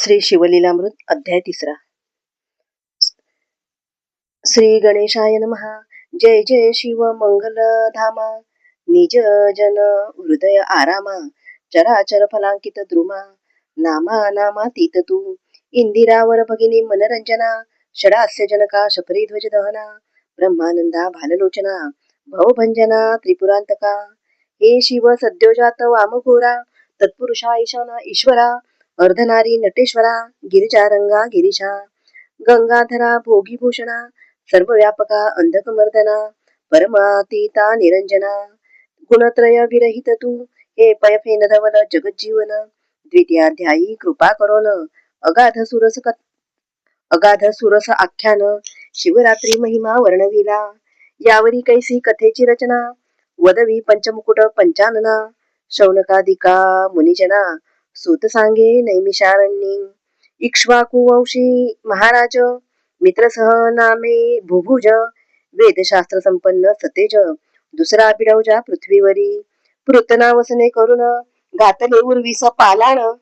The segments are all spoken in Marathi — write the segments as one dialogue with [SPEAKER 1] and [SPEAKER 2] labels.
[SPEAKER 1] श्री शिवलीलामृत अध्याय 3. श्री गणेशाय नमः. जय जय शिव मंगल धामा, निज जन हृदय आरामा, चराचर फलांकित द्रुमा, नामा नामातीत तू, इंदिरावर भगिनी मनरंजना, षडास्य जनका शफरी ध्वज दहना, ब्रह्मानंदा भाललोचना, भवभंजना त्रिपुरांतका. हे शिव सद्योजात वामघोरा, तत्पुरुषा ईशाना ईश्वरा, अर्धनारी नटेश्वरा, गिरिजारंगा गिरीशा, गंगाधरा भोगीभूषणा, सर्वव्यापका अंधकमर्दना, परमातीता निरंजना, गुणत्रय विरहित तू, हे पयफेन धवल जगज्जीवन. द्वितीयाध्यायी कृपा करोन, अगाध सुरस आख्यान, शिवरात्री महिमा वर्णविला. यावरी कैसी कथेची रचना, वदवी पंचमुकुट पंचानना, शौनकादिका मुनिजना, सूत सांगे नैमिषारण्ये. इक्ष्वाकु वंशी महाराज, मित्रसह नामे भुभुज, वेदशास्त्र संपन्न सतेज, दुसरा बिडवजा पृथ्वीवरी. पृतना वसने करून, घातले उर्वीस पालाण,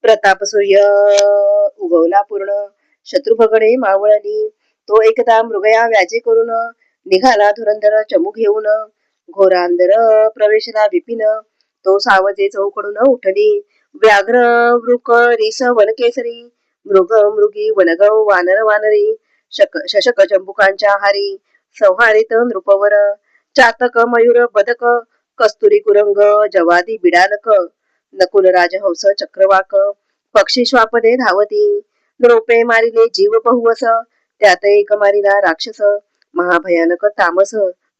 [SPEAKER 1] प्रताप सूर्य उगवला पूर्ण, शत्रुभगडे मावळली. तो एकदा मृगया व्याजे करून, निघाला धुरंधर चमू घेऊन. घोरांदर प्रवेशला विपिन, तो सावजे चौकडून उठली. व्याघ्र वृक रिस वनकेसरी, मृग मृगी वनगव वानर वानरी, शशक चंबुकांच्या हारी, संहारित नृपवर. चातक मयूर बदक, कस्तुरी कुरंग जवादी बिडालक, नकुल राजहंस चक्रवाक, पक्षी श्वापदे धावती. नृपे मारिले जीव बहुवस, त्यात एक मारिला राक्षस, महाभयानक तामस,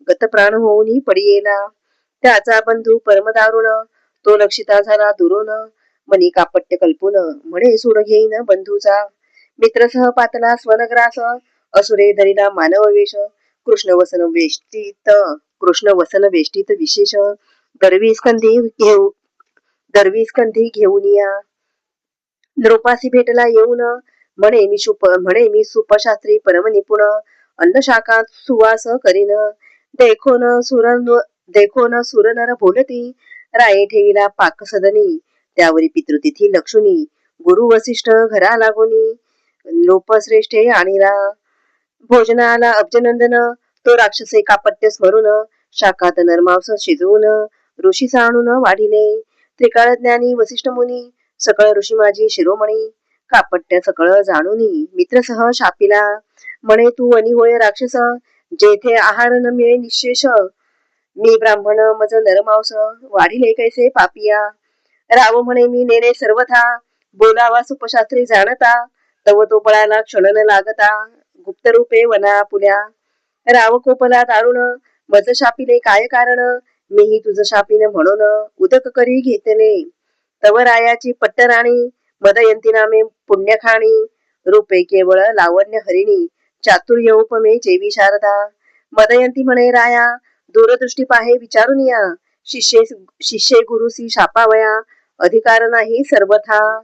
[SPEAKER 1] गतप्राण होऊनी पडियेला. त्याचा बंधू परमदारुण, तो लक्षिता झाला दुरून, मनी कापट्य कल्पून, म्हणे सूड घेईन बंधूचा. मित्रसह पातला स्वनग्रास, असुरे धरिला मानव वेश, कृष्ण वसन वेष्टीत विशेष. दरवी स्कंधी घेऊन या. नृपासी भेटला येऊन, म्हणे मी सुपशास्त्री परम निपुण, अन्न शाखात सुवास करीन. देखोन सुरनर बोलती, राये ठेविला पाक सदनी, त्यावरी पितृतिथी लक्षुनी. गुरु वसिष्ठ घरा लागोनी, नृपश्रेष्ठे आणिला. भोजनाला अब्जनंदन, तो राक्षसे कापट्य स्मरून, शाखात नरमांस शिजवून, ऋषी आणून वाढिले. त्रिकाळ ज्ञानी वसिष्ठ मुनी, सकळ ऋषी माझी शिरोमणी, कापट्य सकळ जाणूनी मित्रसह शापिला. म्हणे तू वनी होय राक्षस, जेथे आहार न मिळे निशेष. मी ब्राह्मण मज नरमांस, वाढिले कैसे पापिया. राव म्हणे मी नेणे सर्वथा, बोलावा सुपशास्त्री जाणता. तव तो पळाला क्षण न लागता, गुप्त रूपे वना पुल्या. राव कोपला दारुण, मज शापिले काय कारण. मीही तुझ शापिन म्हणून, उदक करी घेतले. तव रायाची पट्टराणी, मदयंती नामे पुण्यखाणी. रूपे केवळ लावण्य हरिणी, चातुर्य उपमे जेवी शारदा. मदयंती म्हणे राया, दूरदृष्टी पाहे विचारून या. शिष्ये गुरुसी शापावया, अधिकार नाही सर्वथा.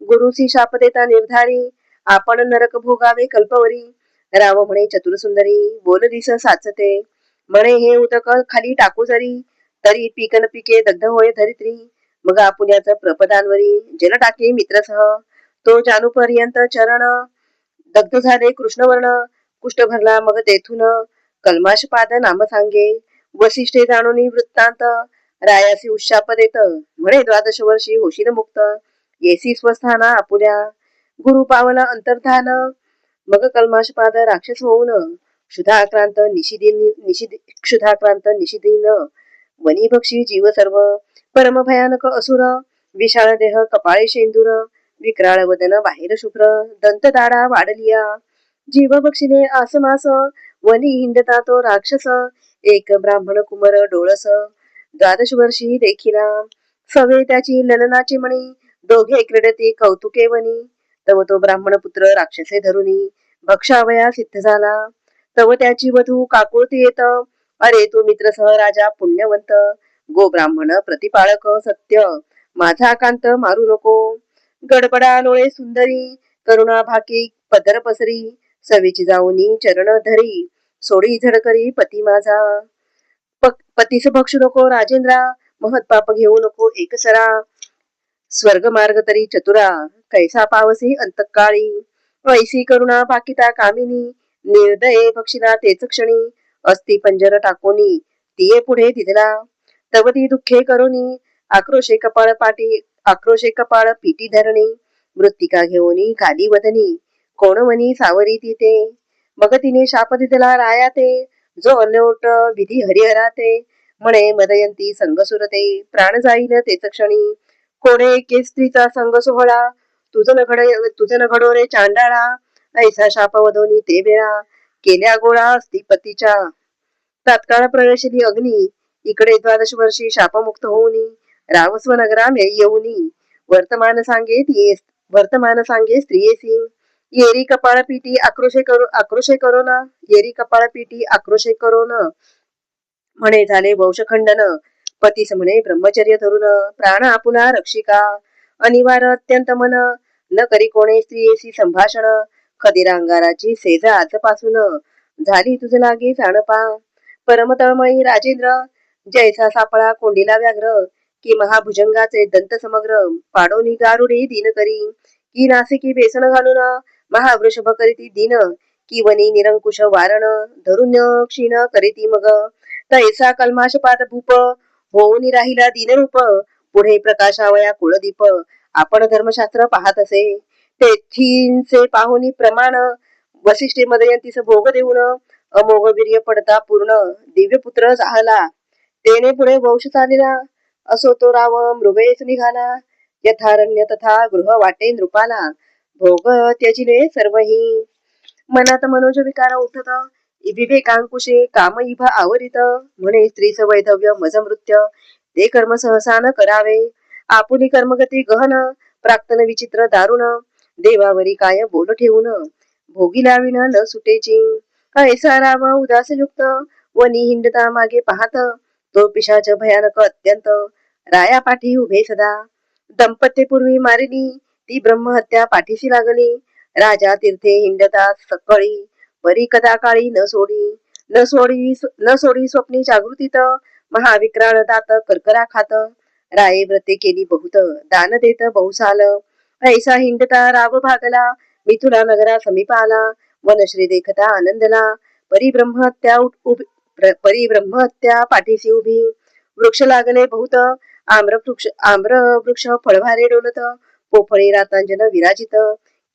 [SPEAKER 1] गुरुसी शाप देता निर्धारी, आपण नरक भोगावे कल्पवरी. राव म्हणे चतुर सुंदरी, बोललीस साचते. म्हणे हे उदक खाली टाकू जरी, तरी पीक न पिके दग्ध होय धरित्री. मग आपुल्याच प्रपदांवरी, जल टाके मित्रसह. तो जानूपर्यंत चरण, दग्ध झाले कृष्णवर्ण. कुष्ठ भरला मग तेथून, कल्माशपाद नाम सांगे. वसिष्ठे जाणून वृत्तांत, रायासी उशाप देत. म्हणे 12 वर्षी होशील मुक्त, येसी स्वस्थाना आपुल्या. गुरु पावला अंतर्धान, मग कल्माशपाद राक्षस होऊन. क्षुधाक्रांत निशिदीन, वनी भक्षी जीव सर्व. परम भयानक असुर, विशाळ देह कपाळे शेंदूर. विक्राळ वदन बाहेर शुभ्र, दंत दाडा वाढलिया. जीव बक्षिले आसमास, वनी हिंडता तो राक्षस. एक ब्राह्मण कुमर डोळस, 12 वर्षी देखिला. सवे त्याची ललनाची मणी, दोघे क्रीडती कौतुके वनी. तव तो ब्राह्मण पुत्र राक्षसे धरुनी, भक्षावया सिद्ध झाला. तव त्याची वधू काकुळती येत, अरे तू मित्रसह राजा पुण्यवंत. गो ब्राह्मण प्रतिपाळक सत्य, माझा कांत मारू नको. गडबडा लोळे सुंदरी, करुणा भाकी पदर पसरी. सवीची जाऊनी चरण धरी, सोडी झडकरी पती माझा. पतीस भक्षू नको राजेंद्रा, महत्पाप घेऊ नको एकसरा. स्वर्ग मार्ग तरी चतुरा, कैसा पावसी अंतकाळी, ऐसी करुणा पाकिता कामिनी, निर्दये पक्षिला तेच क्षणी, अस्ति पंजर टाकोनी, तिये पुढे तिथला, तव ती दुःखे करोनी, आक्रोशे कपाळ पिटी धरणी, मृत्तिका घेऊनी खाली वदनी, कोण मनी सावरी तिथे, मग तिने शाप दिदला राया ते, जो अलोट विधी हरिहराते, म्हणे मदयंती संग सुरते, प्राण जाईल तेच क्षणी, कोणे एके स्त्रीचा संग सोहळा, तुझं न घडो रे चांडाळा, ऐसा शाप वधोनी ते वेळा, केल्या गोळा असती पतीच्या, तात्काळ प्रवेशली अग्नी, इकडे 12 वर्षी शापमुक्त होऊनी, रावस्व नगरा येऊनी, वर्तमान सांगे स्त्रियेसी, येरी कपाळ पीटी आक्रोशे करो ना, येरी कपाळ पीटी आक्रोशे करो न, म्हणे झाले वंशखंडन, पतीस म्हणे ब्रह्मचर्य धरून, प्राण आपुला रक्षिका, अनिवार अत्यंत मन, न करी कोणे स्त्रियेशी संभाषण, खदिरा अंगाराची सेज आजपासून, झाली तुझ लागे जाणपा, परमतळमळी राजेंद्र, जैसा सापळा कोंडीला व्याघ्र, की महाभुजंगाचे दंत समग्र, पाडोनी गारुडी दिन करी, की नासिकी बेसन घालून, महावृषभ करीती दिन, की वनी निरंकुश वारण, धरून क्षीण करीती मग, तैसा कल्माशपात भूप, होऊन राहिला दिनरूप, पुढे प्रकाशावया कुळदीप, आपण धर्मशास्त्र पाहत असे, तेथींचे पाहुनी प्रमाण, वसिष्ठे मदयंतीस भोग देऊन, अमोघ वीर्य पडता पूर्ण, दिव्य पुत्र जाहला, तेने पुढे वंश चालिला, असो तो राव मृगयेस निघाला, यथारण्य तथा गृह वाटे नृपाला, भोग त्यजिले सर्वही, मनात मनोज विकार उठत, विवेकांकुशे काम इभ आवरित, म्हणे स्त्रीच वैधव्य मजमृत्य, ते कर्म सहसा न करावे, आपुली कर्मगती गहन, प्राक्तन विचित्र दारुण, देवावरी काय बोल ठेवून, भोगी लाविन न सुटेची, ऐसा राव उदासयुक्त, वनी हिंडता मागे पाहत, तो पिशाच भयानक अत्यंत, राया पाठी उभे सदा, दंपत्यपूर्वी मारिली, ती ब्रह्महत्या पाठीशी लागली, राजा तीर्थे हिंडता सकळी, परी कदा काळी न सोडी स्वप्नी जागृतीत, महाविक्राळ दात कर्करा खात, राये व्रते केली बहुत, दान देत बहुसाल, ऐसा हिंडता राव भागला, मिथुला नगरा समीप आला, वनश्री देखता आनंदला, परिब्रह्महत्या पाठीशी उभी, वृक्ष लागले बहुत, आम्रवृक्ष फळभारे डोलत, पोफळी रातांजन विराजित,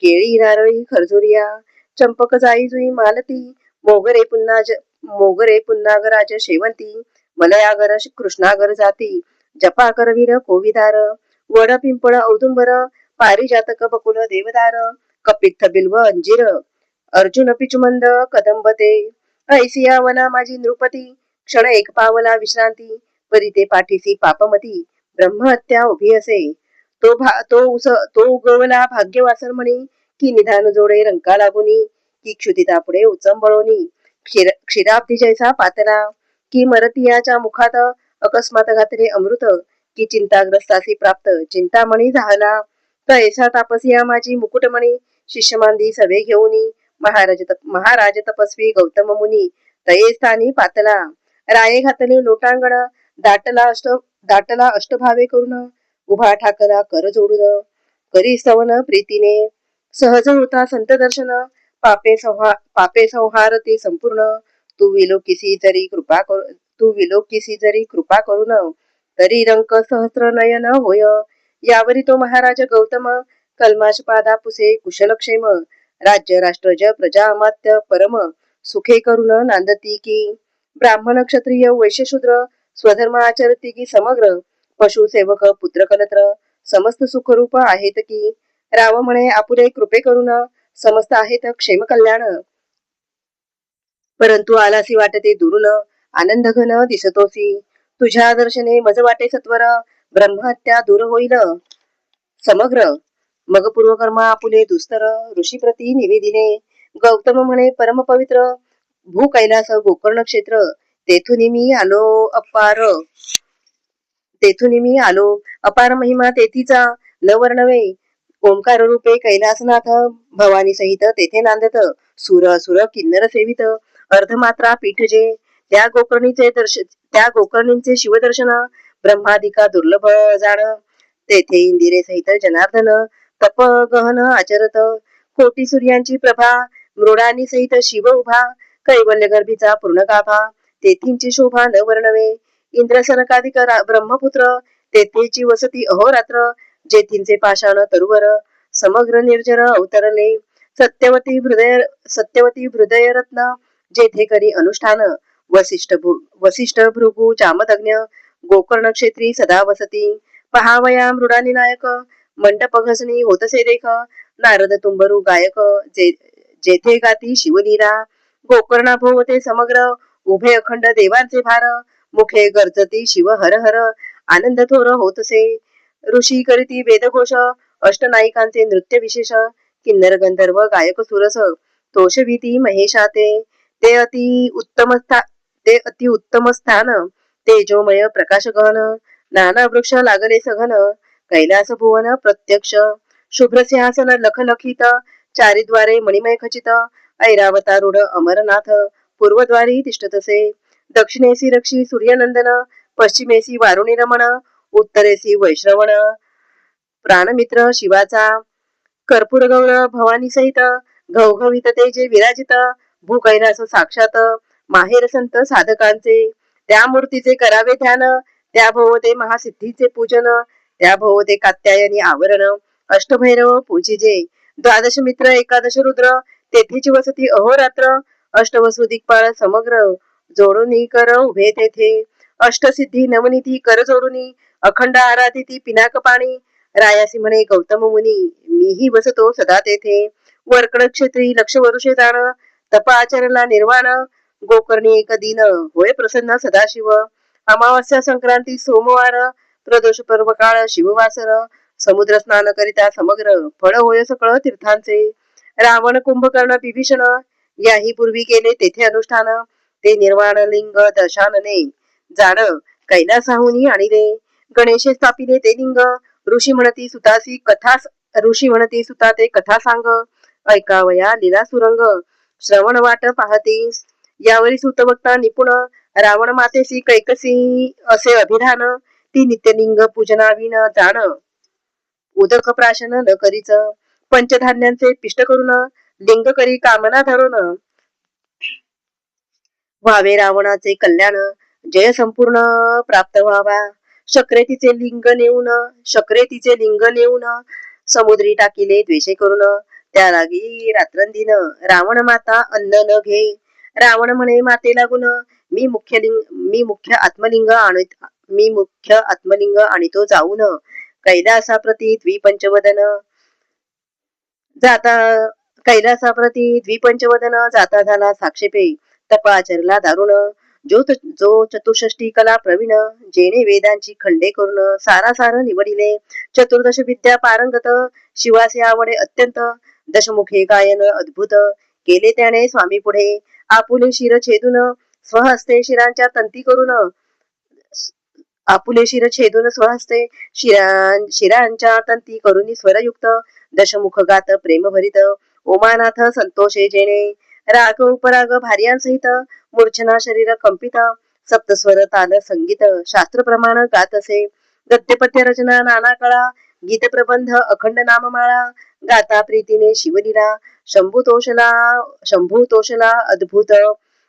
[SPEAKER 1] केळी नारळी खरजुरिया, चंपक जाई जुई मालती, मोगरे पुन्नागराज शेवंती, मलयागर कृष्णागर जाती, जपा करवीर कोविदार, वड पिंपळ औदुंबर, पारिजातक बकुल देवदार, कपित्थ बिल्व अंजीर, अर्जुन पिचुमंद कदंबते, ऐसिया वना माझी नृपती, क्षण एक पावला विश्रांती, परी ते पाठीसी पापमती, ब्रह्महत्या उभी असे, तो उगवला भाग्यवासर म्हणी, की निधान जोडे रंका लागुनी, की क्षुदिता पुढे उचंबळोनी, क्षीराब्धी जैसा पातला, की मरतियाच्या मुखात अकस्मात घातले अमृत, की चिंताग्रस्तासी प्राप्त चिंतामणी झाला, तैसा तापसिया माझी मुकुटमणी, शिष्यमांदी सभे घेऊनी, महाराज तपस्वी गौतम मुनी, तये स्थानी पातला, राये घातले लोटांगण, दाटला अष्टभावे करून, उभा ठाकला कर जोडून, करी स्तवन प्रीतीने, सहज होता संत दर्शन, पापे संहार ते संपूर्ण, तू विलोकिसी जरी कृपा करून, तरी रंक सहस्र नयन होय, यावरी तो महाराज गौतम, कल्माशपादा पुसे कुशलक्षेम, राज्य राष्ट्र ज प्रजा अमात्य परम, सुखे करून नांदती की, ब्राह्मण क्षत्रिय वैश्यशूद्र, स्वधर्म आचरती की समग्र, पशु सेवक पुत्र कलत्र, समस्त सुखरूप आहेत की, राव म्हणे आपुले कृपे करून, समस्त आहेत क्षेम कल्याण, परंतु आलासी वाटते दुरून, आनंद घन दिसतोसी, तुझ्या दर्शने मज वाटे सत्वर, ब्रह्महत्या दूर होईल समग्र, मग पूर्वकर्म आपुले दुस्तर, ऋषीप्रती निवेदिले, गौतम म्हणे परम पवित्र, भू कैलास गोकर्ण क्षेत्र, तेथून मी आलो अपार महिमा तेथीचा न वर्णवे, ओंकार रूपे कैलासनाथ, भवानी सहित तेथे नांदत, सुर असुर किन्नर सेवित, अर्धमात्रा पीठ जे, त्या गोकर्णींचे शिवदर्शन, ब्रह्मादिका दुर्लभ जाण, तेथे इंदिरे सहित जनार्दन तप गहन आचरत. कोटी सूर्यांची प्रभा मृडानी सहित शिव उभा. कैवल्य गर्भीचा पूर्ण गाभा तेथींची शोभा न वर्णवे. इंद्र सनकादिक ब्रह्मपुत्र तेथेची वसती अहोरात्र. जेथींचे पाषाण तरुवर समग्र निर्जर अवतरले. सत्यवती हृदय रत्न जेथे करी अनुष्ठान. वसिष्ठ भृगु चामदग्न गोकर्ण क्षेत्री सदा वसती. पहावया मृडानी नायक मंडप घसणी होतसे देख. नारद तुंबरू गायक जेथे गाती शिवलीला. गोकर्णा भोवते समग्र उभे अखंड देवांचे भार. मुखे गर्जती शिव हर हर आनंद थोर होतसे. ऋषी करीती वेदघोष अष्टनायिकांचे नृत्य विशेष. किन्नर गंधर्व गायक सुरस तोषविती महेशाते. ते अति उत्तम स्थान तेजोमय प्रकाश गहन. नाना वृक्ष लागले सघन कैलास भुवन प्रत्यक्ष. शुभ्र सिंहासन लखलखित चारिद्वारे मणिमय खचित. ऐरावतारूढ अमरनाथ पूर्वद्वारी तिष्ठतसे. दक्षिणेसी रक्षी सूर्यनंदन पश्चिमेसी वारुणी रमण. उत्तरेसी वैश्रवण प्राणमित्र शिवाचा. कर्पूर गौर भवानी सहित घवघवित तेजे विराजित. भूकैलास साक्षात माहेर संत साधकांचे. त्या मूर्तीचे करावे ध्यान त्या भोवते महासिद्धीचे पूजन. त्या भोवते कात्यायनी आवरण अष्टभैरव पूजिजे. द्वादश मित्र एकादश रुद्र तेथेची वसती अहोरात्र. अष्टवसु दिक्पाळ समग्र जोडून कर उभे तेथे. अष्टसिद्धी नवनिधी कर जोडून अखंड आराधिती पिनाक पाणी. रायासी म्हणे गौतम मुनी मीही बसतो सदा तेथे. वरकड क्षेत्री लक्ष वरुषे जाण तप आचरला निर्वाण. गोकर्णी एक दिन होय प्रसन्न सदाशिव. अमावास्या संक्रांती सोमवार प्रदोष पर्व काळ शिववासर. समुद्र स्नान करिता समग्र फळ होय सकळ तीर्थांचे. रावण कुंभकर्ण विभीषण याही पूर्वी केले तेथे अनुष्ठान. ते निर्वाण लिंग दशानने जाण कैलासाहुनी आणिले. गणेशे स्थापिले ते लिंग ऋषी म्हणती सुता ते कथा सांग. ऐकावया लीला सुरंग श्रवण वाट पाहते. यावरी सुतवक्ता निपुण रावण मातेसी कैकसी असे अभिधान. ती नित्यलिंग पूजनाविन जाण उदक प्राशन न करीच. पंचधान्यांचे पिष्ट करून लिंग करी कामना धरून. व्हावे रावणाचे कल्याण जय संपूर्ण प्राप्त व्हावा. शक्रेतीचे लिंग नेऊन समुद्री टाकिले द्वेषे करून. त्या लागी रात्रंदिन रावण माता अन्न न घे. रावण म्हणे माते लागून मी मुख्य आत्मलिंग आणितो जाऊन. कैलासाप्रती द्विपंचवदन जाता झाला साक्षेपे. तप आचरला दारुण जो चतुष्षष्टी कला प्रवीण. जेणे वेदांची खंडे करून सारासार निवडिले. चतुर्दश विद्या पारंगत शिवासे आवडे अत्यंत. दशमुखे गायन अद्भुत केले त्याने स्वामी पुढे. आपुले शिर छेदून स्वहस्ते शिरांच्या तंती करून. शिरांच्या तंती करून स्वरयुक्त. दशमुख गात प्रेम भरित ओमानाथ संतोषे जेणे. राग उपराग भार्यांसहित मूर्छना शरीर कंपित. सप्तस्वर ताल संगीत शास्त्र प्रमाण गात असे. गद्यपद्य रचना नाना कळा गीत प्रबंध अखंड नाममाळा. गाता प्रीतीने शिवलीला शंभू तोषला अद्भुत.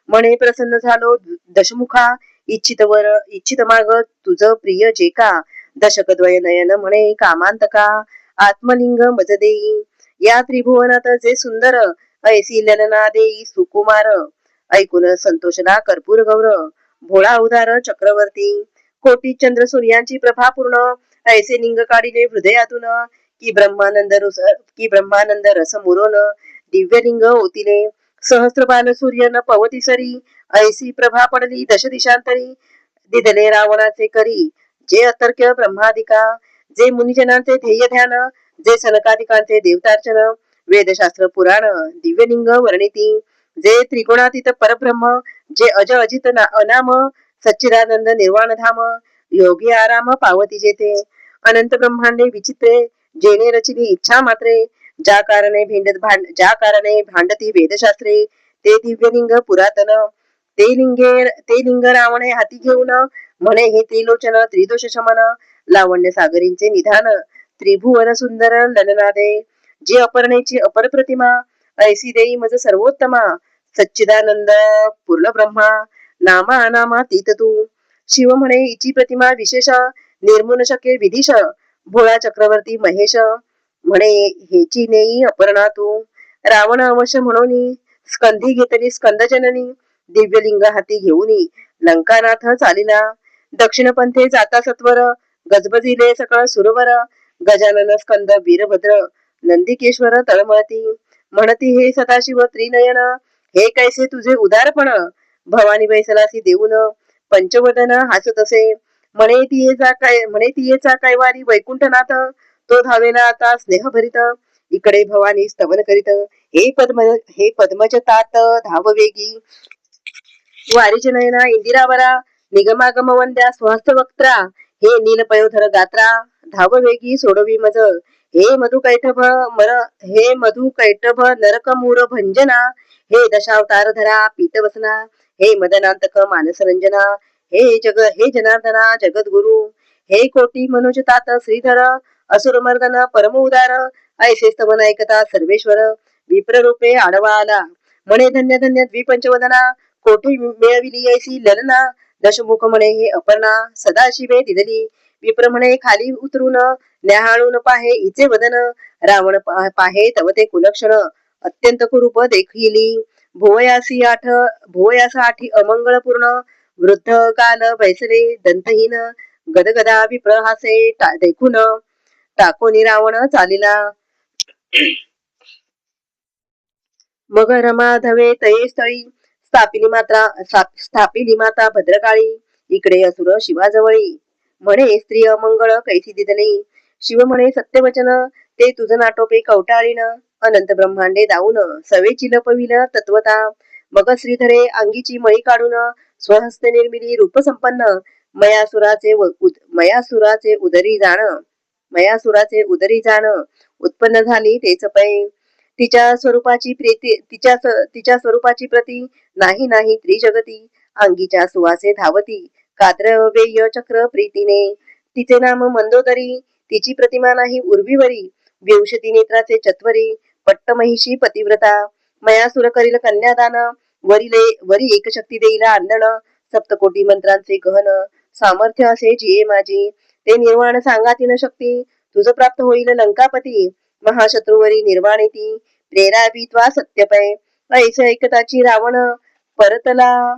[SPEAKER 1] म्हणे प्रसन्न झालो दशमुखा इच्छित माग तुझ प्रिय जे का. दशकद्वय नयन म्हणे कामांतका आत्मलिंग मज देई. या त्रिभुवनात जे सुंदर ऐसी ललना देई सुकुमार. ऐकून संतोषला कर्पूर गौर भोळा उदार चक्रवर्ती. कोटी चंद्र सूर्यांची प्रभा पूर्ण ऐसे लिंग काढिले हृदयातून. की ब्रह्मानंद रस मुरोन दिव्यलिंग ओतिले. सहस्त्र बाल सूर्य न पवती सरी ऐसी प्रभा पडली दश दिशांतरी. दिदले रावणाचे करी जे अतर्क्य ब्रह्मादिका. जे मुनिजनांचे ध्येय ध्यान जे सनकादिकांचे देवतार्चन. वेदशास्त्र पुराण दिव्यलिंग वर्णिती. जे त्रिगुणातीत परब्रह्म जे अज अजित अनाम सच्चिदानंद निर्वाण धाम. योगी आराम पावती जेते अनंत ब्रह्मांडे विचित्रे. जेणे रचिली इच्छा मात्रे. ज्या कारणे भांडती वेदशास्त्रे. ते दिव्यलिंग पुरातन. ते लिंग रावणे हाती घेऊन म्हणे हे त्रिलोचन त्रिदोष शमन. लावण्य सागरींचे निधान त्रिभुवन सुंदर ललनादे जी अपर्णेची अपर प्रतिमा ऐसी देई मज सर्वोत्तमा सच्चिदानंद पूर्ण ब्रह्मा नामा अनामा तीत तू शिव म्हणे हिची प्रतिमा विशेष निर्मून शके विधिश भोळा चक्रवर्ती महेश म्हणे हेची नेई अपर्णा तू रावण अवश्य म्हणून स्कंधी घेतली स्कंदजननी दिव्यलिंग हाती घेऊनी लंकानाथ चालिला दक्षिण पंथे जाता सत्वर गजबजिले सकळ सुरवर गजानन स्कंद वीरभद्र नंदिकेश्वर तळमळती म्हणती हे सदाशिव त्रिनयन हे कैसे तुझे उदारपण भवानी बैसलासी देऊन पंचवदन हासत असे म्हणे तियेचा कैवारी वैकुंठनाथ तो धावेला आता स्नेहभरित इकडे भवानी स्तवन करीत हे पद्मज तात धाववेगी वारीच नयना इंदिरावरा निगमागम वंद्या स्वहस्त वक्त्रा हे नील पयोधर गात्रा धाववेगी सोडवी मज हे मधु कैटभ नरक मूर भंजना हे दशावतार धरा पीतवसना हे मदनांतक मानस रंजना हे जनार्दना जगद्गुरु हे कोटी मनोज तात श्रीधर असुर मर्दन परम उदार ऐसे स्तवन ऐकता सर्वेश्वर विप्ररूपे आडवा आला म्हणे धन्य धन्य द्विपंचवदना कोठी मिळविली ऐसी ललना दशमुख म्हणे हे अपर्णा सदाशिवे दिदली विप्र म्हणे खाली उतरून न्याहाळून पाहे हिचे वदन रावण पाहे तव ते कुलक्षण अत्यंत कुरूप देखिली भुवयास आठी अमंगळपूर्ण वृद्ध काल भैसले दंतहीन गदगदा विप्रहासे देखून टाकोनी रावण चालिला मग रमा धवे तये स्थळी स्थापिली माता भद्रकाळी इकडे असुर शिवाजवळी म्हणे स्त्री अमंगळ कैसी दिदली शिव म्हणे सत्यवचन ते तुझ नाटोपे कवटाळीन अनंत ब्रह्मांडे दाऊन सवेची लपविल तत्वता मग श्रीधरे अंगीची मळी काढून स्वहस्ते निर्मिली रूप संपन्न मयासुराचे उदरी जाण उत्पन्न झाली तेच पै तिच्या स्वरूपाची प्रती नाही नाही त्रिजगती अंगीच्या सुवासे धावती काद्रवेय चक्र प्रीतीने तिचे नाम मंदोदरी तिची प्रतिमा नाही उर्वीवरी विंशती नेत्राचे चत्वरी पट्टमहिषी पतिव्रता मयासुर करील कन्यादान वरी एक शक्ती देईला अंदण सप्तकोटी मंत्रांचे गहन सामर्थ्य असे जिये माझी ते निर्वाण सांगातीन शक्ती तुझ प्राप्त होईल लंकापती महाशत्रूवरी निर्वाणी ती प्रेरावित्वा सत्यपय ऐस ऐकताची रावण परतला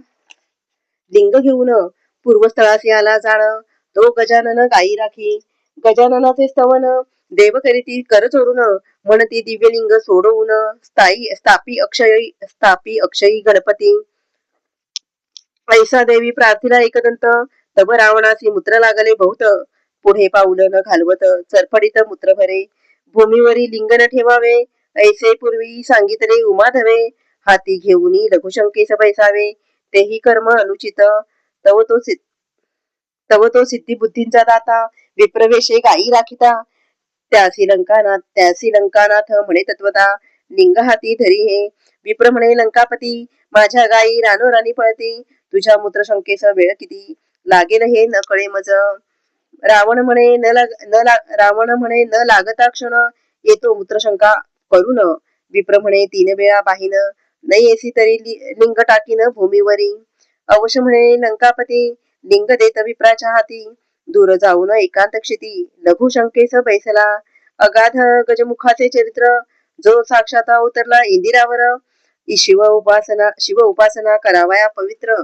[SPEAKER 1] लिंग घेऊन पूर्वस्थळासी आला जाण तो गजानन गायी राखी गजाननाचे स्तवन देव करीती कर चोरून म्हणती दिव्यलिंग सोडवून स्थापी अक्षयी गणपती ऐसा देवी प्रार्थीला एकदंत तब रावणासी मूत्र लागले बहुत पुढे पाऊल न घालवत चरफडीत मूत्र भरे भूमीवरी लिंग न ठेवावे ऐसे पूर्वी सांगितले उमाधवे हाती घेऊनी लघुशंकेस बैसावे तेही कर्म अनुचित तव तो सिद्धी बुद्धींचा दाता विप्रवेशे गायी राखिता त्यासी लंकानाथ म्हणे तत्वता लिंग हाती धरी हे विप्र म्हणे लंकापती माझ्या गायी रानोराणी पळते तुझ्या मूत्रशंकेस वेळ किती लागेल हे न कळे मज रावण म्हणे न लागता क्षण येतो मूत्रशंका करून विप्र म्हणे 3 वेळा पाहिन नाही येसी तरी लिंग टाकीन भूमीवरी अवश्य म्हणे लंकापती लिंग देत विप्राच्या हाती दूर जाऊन एकांत क्षिती लघु शंकेस बैसला अगाध गजमुखाचे चरित्र जो साक्षात उतरला इंदिरावर शिव उपासना करावया पवित्र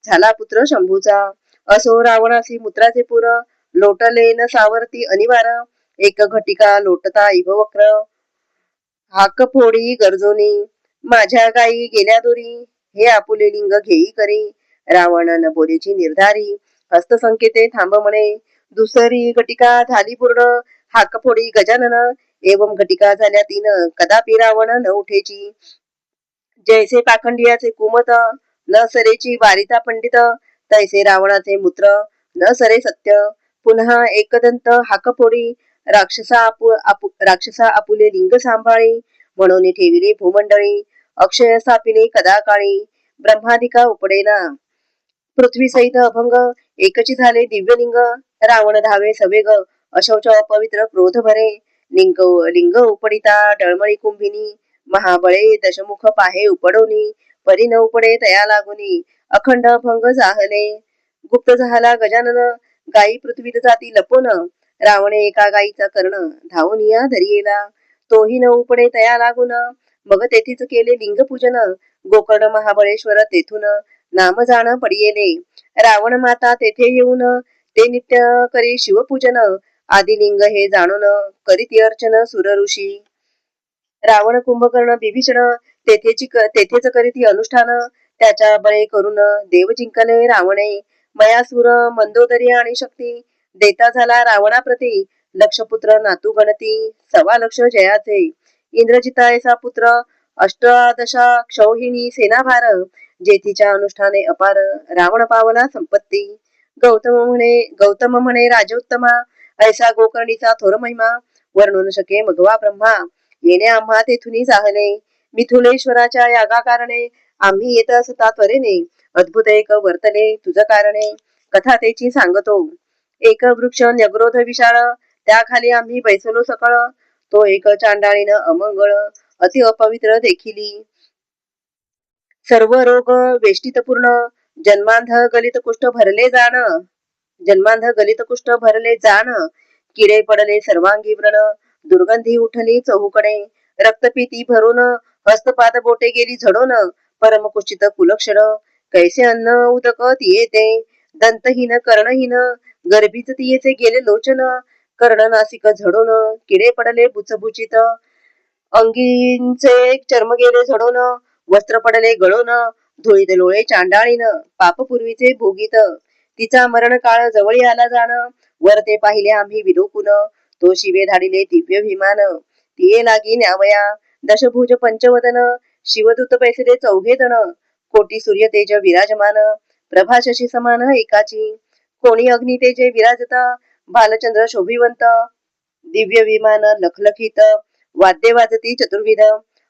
[SPEAKER 1] झाला पुत्र शंभूचा असो रावणासी मूत्राचे पुर लोटले न सावरती अनिवार एक घटिका लोटता इव वक्र हाक फोडी गरजोनी माझ्या गायी गेल्या दुरी हे आपुले लिंग घेई करी रावण न बोलेची निर्धारी हस्तसंकेते थांब म्हणे दुसरी घटिका झाली पूर्ण हाक फोडी गजानन एवं घटिका झाल्या 3 कदापि रावण न उठेची जैसे पाखंडियाचे कुमत न सरेची वारिता पंडित तैसे रावणाचे मूत्र न सरे सत्य पुन्हा एकदंत हाकफोडी राक्षसा आपुले लिंग सांभाळी म्हणून ठेविले भूमंडळी अक्षय स्थापिले कदा काळी ब्रह्मादिका उपडेना पृथ्वी सहित अभंग एकची झाले दिव्यलिंग रावण धावे सवेग अशौच अपवित्र क्रोध भरे लिंग लिंग उपडिता टळमळी कुंभिनी महाबळे दशमुख पाहे उपडोनी परी न उपडे तया लागुनी अखंड भंग जाहले गुप्त झाला गजानन गायी पृथ्वीत जाती लपून रावणे एका गायीचा कर्ण धावून या धरियेला तोही न उपडे तया लागून मग तेथीच केले लिंग पूजन गोकर्ण महाबळेश्वर तेथून नाम जाण पडियेले रावण माता तेथे येऊन ते नित्य करी शिवपूजन आदिलिंग हे जाणून करीती अर्चन सुर ऋषी रावण कुंभकर्ण बिभीषण तेथेच करीती अनुष्ठान त्याच्या बळे करून देव जिंकले रावणे मयासुर मंदोदरी आणि शक्ती देता झाला रावणाप्रती लक्षपुत्र नातू गणती 1.25 लक्ष जयाचे इंद्रजितायसा पुत्र अष्टादशा क्षौहिणी सेनाभार जेथीच्या अनुष्ठाने अपार रावण पावला संपत्ती गौतम म्हणे राजोत्तमा ऐसा गोकर्णीचा थोर महिमा वर्णून शके मघवा ब्रह्मा येणे आम्हा तेथुनी जाहले मिथुलेश्वराच्या यागा कारणे आम्ही येत असता त्वरेने अद्भुत एक वर्तले तुझ कारणे कथा तेची सांगतो एक वृक्ष न्यग्रोध विशाळ त्याखाली आम्ही बैसलो सकळ तो एक चांडाळीन अमंगळ अति अपवित्र देखिली सर्व रोग वेष्टितपूर्ण जन्मांध गलित कुष्ठ भरले जाण किडे पडले सर्वांगी व्रण दुर्गंधी उठली चहूकडे रक्तपिती भरून हस्तपाद बोटे गेली झडून परमकुचित कुलक्षण कैसे अन्न उदक तिये दंतहीन कर्णहीन गर्भीच तियेचे गेले लोचन कर्ण नासिक झडून किडे पडले बुचबुचित अंगींचे चर्म गेले झडून वस्त्र पडले गळून धुळीत लोळे चांडाळीन पापपूर्वीचे भोगीत तिचा मरण काळ जवळी आला जाण वर ते पाहिले आम्ही विलोकून तो शिवे धाडिले दिव्य विमान तिये लागी न्यावया दशभुज पंचवदन शिवदूत पैसले 4 जण कोटी सूर्य तेज विराजमान प्रभा शशी समान एकाची कोणी अग्नि तेजे विराजता भालचंद्र शोभिवंत दिव्य विमान लखलखित वाद्य वाजती चतुर्विध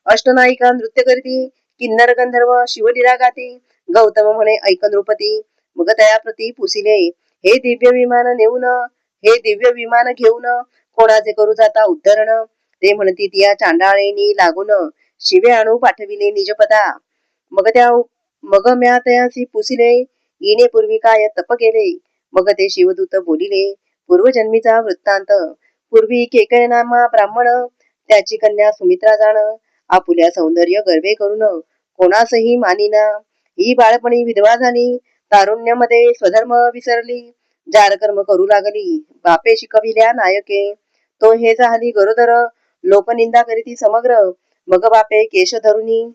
[SPEAKER 1] अष्टनायिका नृत्य करीती किन्नर गंधर्व शिवलीला गाती गौतम म्हणे ऐक नृपती मग तयाप्रती पुसिले हे दिव्य विमान घेऊन कोणाचे करू जाता उद्धरण ते म्हणती तिया चांडाळेनी लागून शिवे आणू पाठविले निजपदा मग म्या तयासी पुसिले येणे पूर्वी काय तप केले मग ते शिवदूत बोलिले पूर्वजन्मीचा वृत्तांत पूर्वी केकय नामा ब्राह्मण त्याची कन्या सुमित्रा जाण आपुल्या सौंदर्य गर्वे करून कोणासही मानिना ही बाळपणी विधवा झाली तारुण्यामध्ये स्वधर्म विसरली जार कर्म करू लागली बापे शिकविल्या नायके तो हे झाली गरोदर लोकनिंदा करीती समग्र मग बापे केश धरुनी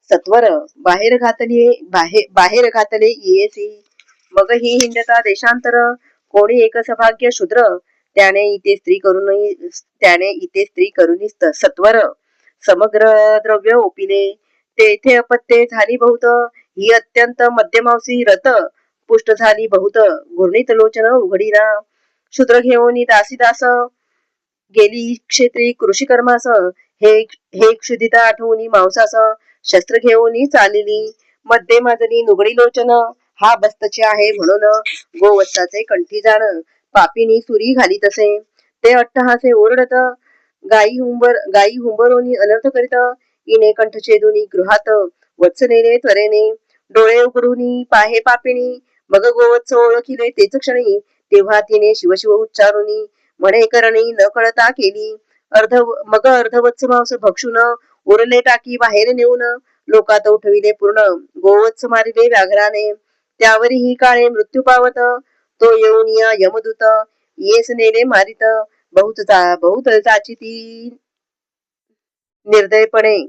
[SPEAKER 1] सत्वर बाहेर घातले येसी मग ही हिंडता देशांतर कोणी एक सभाग्य शूद्र त्याने इथे स्त्री करुनी सत्वर समग्र द्रव्य ओपिले तेथे अपत्ये झाली बहुत ही अत्यंत मध्यमांसी रत पुष्ट झाली बहुत घूर्णित लोचन उघडीला शूद्र घेऊन दासीदास गेली क्षेत्री कृषी कर्मास हे क्षुदिता आठवणी मांसास शस्त्र घेऊन चालली मध्ये माजली नुगडी लोचन हा बस्तचे आहे म्हणून गोवत्साचे कंठी जाण पापीनी सुरी घाली तसे ते अट्टहासे ओरडत गायी हुंबरोनी अनर्थ करीत इने कंठ छेदुनी गृहात वत्सनेने त्वरेने डोळे उघडूनी पाहे पापिणी मग गोवत्स ओळखिले तेच क्षणी तेव्हा तिने शिवशिव उच्चारुनी म्हणे करणी न कळता केली मग अर्धवत्स मांस भक्षून उरले टाकी बाहेर नेऊन लोकात उठविले पूर्ण गोवत्स मारिले व्याघ्राने त्यावरी ही काळे मृत्यू पावत तो येऊन या यमदूत येस नेले मारित बहुत चाचिती निर्दयपणे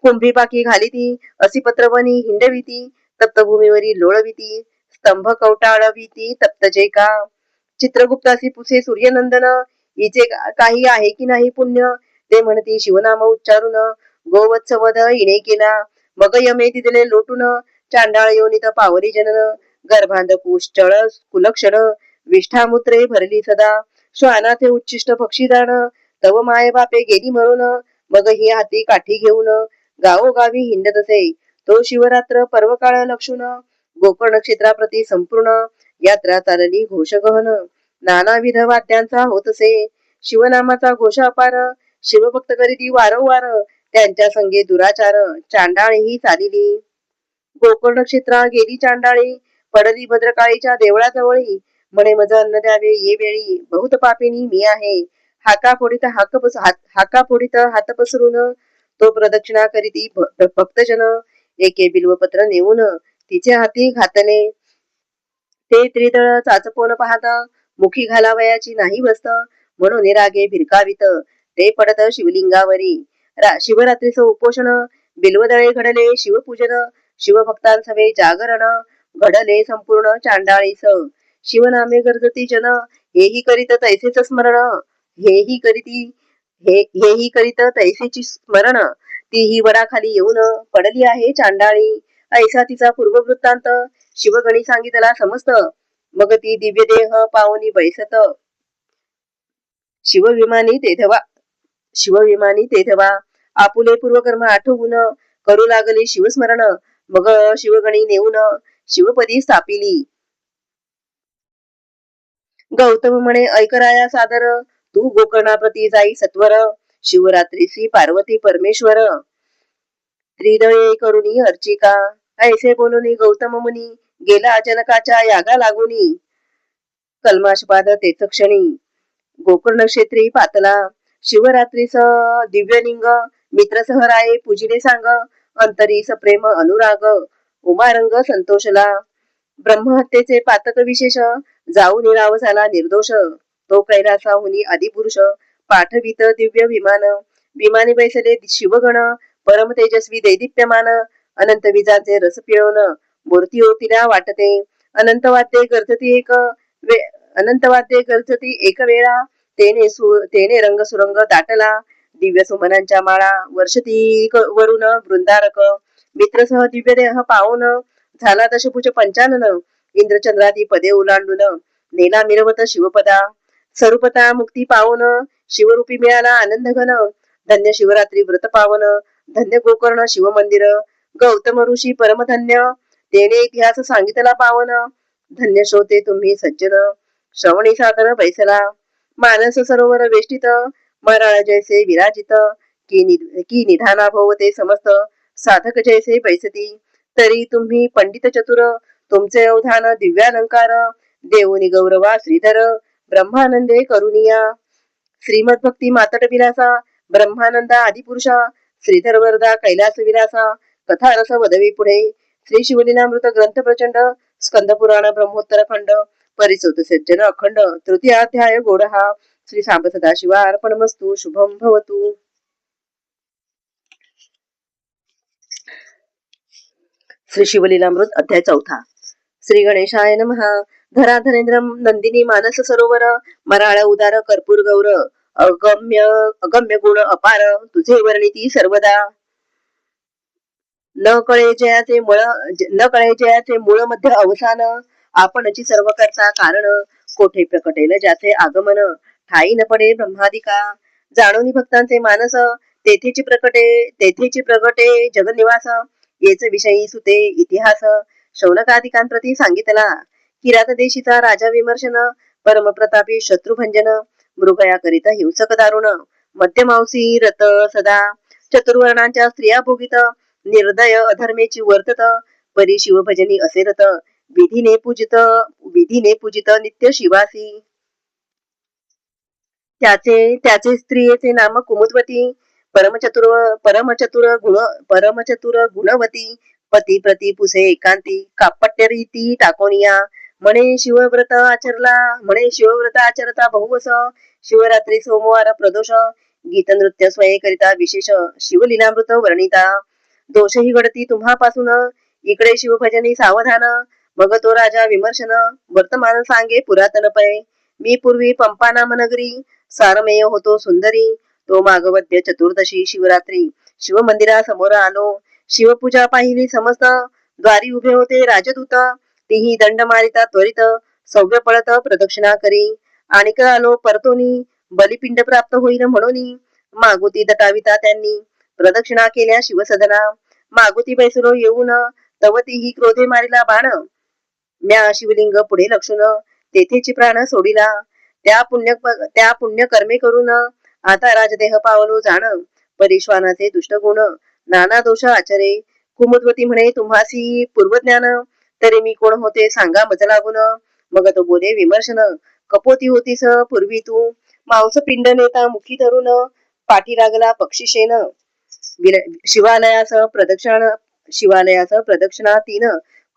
[SPEAKER 1] कुंभी पाकी घालिती असी पत्रवनी हिंडविती तप्तभूमीवरी लोळविती स्तंभ कवटाळविती तप्तचे का चित्रगुप्तासी पुसे सूर्यनंदन हिचे काही आहे की नाही पुण्य ते म्हणती शिवनाम उच्चारून गोवत्स वध इणे केला मग यमे तिथले लोटून चांडाळ योनित पावरी जनन गर्भांध कुश्चळ कुलक्षण विष्ठामूत्रे भरली सदा श्वानाचे उच्चिष्ट पक्षीदान तव माय बापे गेली मरून मग ही हाती काठी घेऊन गावोगावी हिंडत असे तो शिवरात्र पर्वकाळ लक्षून गोकर्ण क्षेत्राप्रती संपूर्ण यात्रा चालली घोषगहन नानाविध वाद्यांचा होतसे शिवनामाचा घोष अपार शिवभक्त करीती वारंवार त्यांच्या संगे दुराचार चांडाळी चालिली गोकर्ण क्षेत्रा गेली चांडाळी पडली भद्रकाळीच्या देवळाजवळी म्हणे मज अन्न द्यावे ये वेळी बहुत पापिनी मी आहे हाका फोडीत हात पसरून तो प्रदक्षिणा करीती भक्तजन एके बिल्वपत्र नेऊन तिचे हाती घातले ते त्रिदळ चाचपोन पाहता मुखी घालावयाची नाही वस्त म्हणून रागे भिरकावित ते पडत शिवलिंगावरी शिवरात्रीचं उपोषण बिल्वदळे घडले शिवपूजन शिवभक्तांसवे जागरण घडले संपूर्ण चांडाळीस शिवनामे गरजती जन हेही करीत तैसेच स्मरण हेही करीत तैसेची स्मरण तीही वडाखाली येऊन पडली आहे चांडाळी ऐसा तिचा पूर्ववृत्तांत शिवगणी सांगितला समस्त मग ती दिव्य देह पावनी बैसत शिवविमानी तेथवा आपुले पूर्वकर्म आठवून करू लागली शिवस्मरण मग शिवगणी नेऊन शिवपदी स्थापिली गौतम म्हणे ऐकराया सादर तू गोकर्णाप्रती जाई सत्वर शिवरात्रीसी पार्वती परमेश्वर त्रिदळे करुणी अर्चिका ऐसे बोलूनी गौतम मुनी गेला जनकाच्या यागा लागुनी कल्माशपाद तेच क्षणी गोकर्ण क्षेत्री पातला शिवरात्रीस दिव्यलिंग मित्रसह राये पूजिले सांग अंतरी सप्रेम अनुराग उमारंग संतोषला ब्रह्महत्येचे पातक विशेष जाऊ निराव झाला निर्दोष तो कैलासाहुनी आदिपुरुष पाठवित दिव्य विमानी बैसले शिवगण परम तेजस्वी दैदिप्यमान अनंत विजाचे रस पिळवून मूर्ती ओतीला वाटते अनंत वाद्ये गरजती एक वेळा तेने रंग सुरंग दाटला दिव्य सुमनांच्या माळा वर्षती वरून वृंदारक मित्रसह दिव्य देह पावून झाला दशभुज पंचानन इंद्रचंद्रादी पदे ओलांडून नेला मिरवत शिवपदा स्वरूपता मुक्ती पावून शिवरूपी मिळाला आनंद घन धन्य शिवरात्री व्रत पावन धन्य गोकर्ण शिव मंदिर गौतम ऋषी परमधन्य तेने इतिहास सांगितला पावन धन्य श्रोते तुम्ही सज्जन श्रवणी साधन बैसला मानस सरोवर वेष्टित मराळ जैसे विराजित की निधाना भोवते समस्त साधक जैसे बैसती तरी तुम्ही पंडित चतुर तुमचे अवधान दिव्यालंकार देवनी गौरवा श्रीधर ब्रह्मानंदे करुनिया श्रीमद भक्ती मातट विलासा ब्रह्मानंदा आदिपुरुषा श्रीधर वरदा कैलास विलासा कथा रस वदवी पुढे श्री शिवलीलामृत ग्रंथ प्रचंड स्कंद पुराण ब्रह्मोत्तर खंड परिसोत सज्जन अखंड तृतीयाध्याय गोडहा श्री सांब सदाशिवा अर्पणमस्तु शुभम भवतु. श्री शिवलीलामृत अध्याय 4. श्री गणेशाय नमः. धरा धरेंद्रम नंदिनी मानस सरोवर मराळ उदार कर्पूर गौर अगम्य गुण अपार तुझे वर्णिती सर्वदा न कळे जयाचे मूळ मध्य अवसान आपणची सर्व करता कारण कोठे प्रकटेल ज्याचे आगमन ठाई न पडे ब्रह्मादिका जाणोनी भक्तांचे मानस तेथेची प्रगटे जगनिवास येच विषयी सुते इतिहास शौनकादिकांप्रती सांगितला किरात देशीचा राजा विमर्शन परमप्रतापी शत्रुभंजन मृगया करीत हिंसक दारुण मध्यमांसी रत सदा चतुर्वर्णांच्या स्त्रिया भोगित निर्दय अधर्मेची वर्तत परी शिवभजनी असे रत विधीने पूजित नित्य शिवासी त्याचे स्त्रियेचे नाम कुमुद्वती परमचतुर गुणवती पती प्रति पुसे एकांती कापट्य रीती टाकोनिया म्हणे शिवव्रत आचरता बहुवस शिवरात्री सोमवार प्रदोष गीत नृत्य स्वये करिता विशेष शिवलीलामृत वर्णिता दोषही घडती तुम्हापासून इकडे शिवभजनी सावधान मग तो राजा विमर्शन वर्तमान सांगे पुरातन पै मी पूर्वी पंपा नाम नगरी सारमेय होतो सुंदरी तो मागवद्य चतुर्दशी शिवरात्री शिवमंदिरा समोर आलो शिवपूजा पाहिली समस्त द्वारी उभे होते राजदूत तीही दंड मारिता त्वरित सव्य पळत प्रदक्षिणा करी आणिक आलो परतोनी बलिपिंड प्राप्त होईल म्हणून मागुती दटाविता त्यांनी प्रदक्षिणा केल्या शिवसदना मागुती बैसलो येऊन तवतीही क्रोधे मारिला बाण म्या शिवलिंग पुढे लक्षून तेथेची प्राण सोडिला त्या पुण्य कर्मे करून आता राजदेह पावलो जाण. परिश्वानाचे दुष्टगुण नाना दोष आचरे. कुमुद्वती म्हणे तुम्हासी पूर्वज्ञान, तरी मी कोण होते सांगा मज लागून. मग तो बोले विमर्शन, कपोती होतीस पूर्वी तू, मांस पिंड नेता मुखी धरून, पाठी लागला पक्षीशेन. शिवालयास प्रदक्षिणा तीन,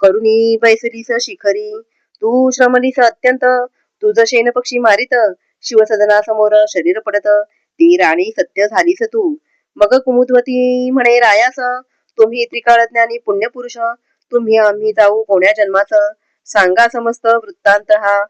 [SPEAKER 1] करुणी बैसलीस शिखरी. तू श्रमलीस अत्यंत, तुझ शेन पक्षी मारित, शिवसदना समोर शरीर पडत, ती राणी सत्य झालीस तू. मग कुमुद्वती म्हणे रायास, तुम्ही त्रिकाळज्ञानी पुण्यपुरुष, तुम्ही आम्ही जाऊ कोण्या जन्माच, सांगा समस्त वृत्तांत हा.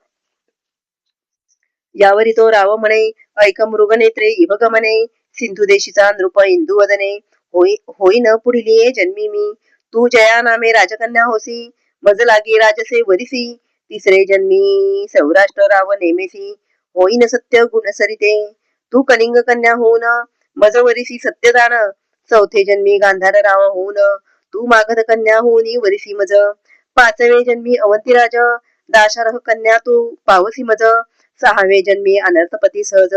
[SPEAKER 1] यावरी तो राव म्हणे ऐक मृगनेत्रे इव गमने, सिंधू देशीचा नृप इंदुवदने, होईन पुढिले जन्मी मी. तू जया नामे राजकन्या होसी, मज लागी राजसे वरिसी, तिसरे जन्मी सौराष्ट्र राव नेमेसी, होईन सत्य गुणसरिते. तू कलिंग कन्या होऊन मज वरिसी सत्यदान, चौथे जन्मी गांधार राव होऊन, तू मागध कन्या होऊनी वरिसी मज. पाचवे जन्मी अवंतीराज, दाशरह कन्या तू पावसी मज. सहावे जन्मी अनर्थपती सहज,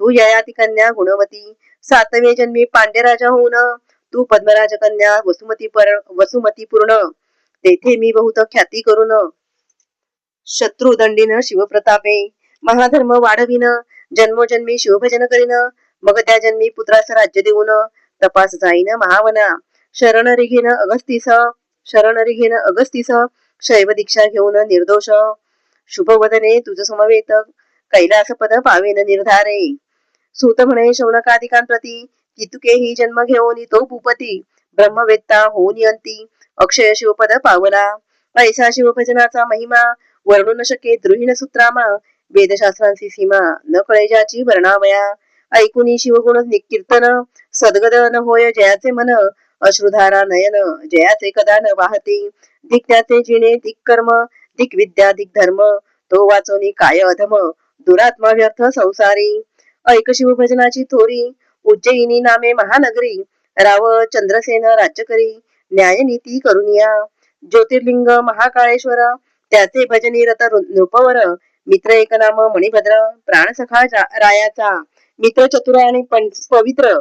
[SPEAKER 1] तू ययाती कन्या गुणवती. सातवे जन्मी पांड्यराजा होऊन, तू पद्मराज कन्या वसुमती पूर्ण. तेथे मी बहुत ख्याती करून, शत्रुदंडीन शिवप्रतापे, महाधर्म वाढविन, जन्मोजन्मी शिवभजन करीन. मग त्या जन्मी पुत्रास राज्य देऊन, तपास जाईन महावना. शरण रिघेन अगस्तीस, शैव दीक्षा घेऊन निर्दोष. शुभवदने तुझ समवेत, कैलास पद पावेन निर्धारे. सूत म्हणे शौनकादिकांप्रती, कितुके ही जन्म घेऊन तो भूपती, ब्रह्मवेत्ता होऊन अंती, अक्षय शिवपद पावला. ऐसा शिवभजनाचा महिमा, वर्णू न शके द्रुहीण सूत्रामा. वेदशास्त्रांची सीमा, न कळे ज्याची वर्णावया. ऐकुनी शिवगुण कीर्तन, सद्गद न होय जयाचे मन. अश्रुधारा नयन, जयाचे कदा न वाहते. दिक त्याचे जिणे दिक कर्म, दिक विद्या दिक धर्म, तो वाचोनी काय अधम, दुरात्मा व्यर्थ संसारी. ऐक शिवभजनाची थोरी, उज्जयिनी नामे महानगरी. राव चंद्रसेन राज्य करी, न्यायनीती करुनिया. ज्योतिर्लिंग महाकाळेश्वर, त्याचे भजनी रथ नृपवर. मित्र एक नाम मणिभद्र, प्राणसखा रायाचा. मित्र चतुर आणि पवित्र,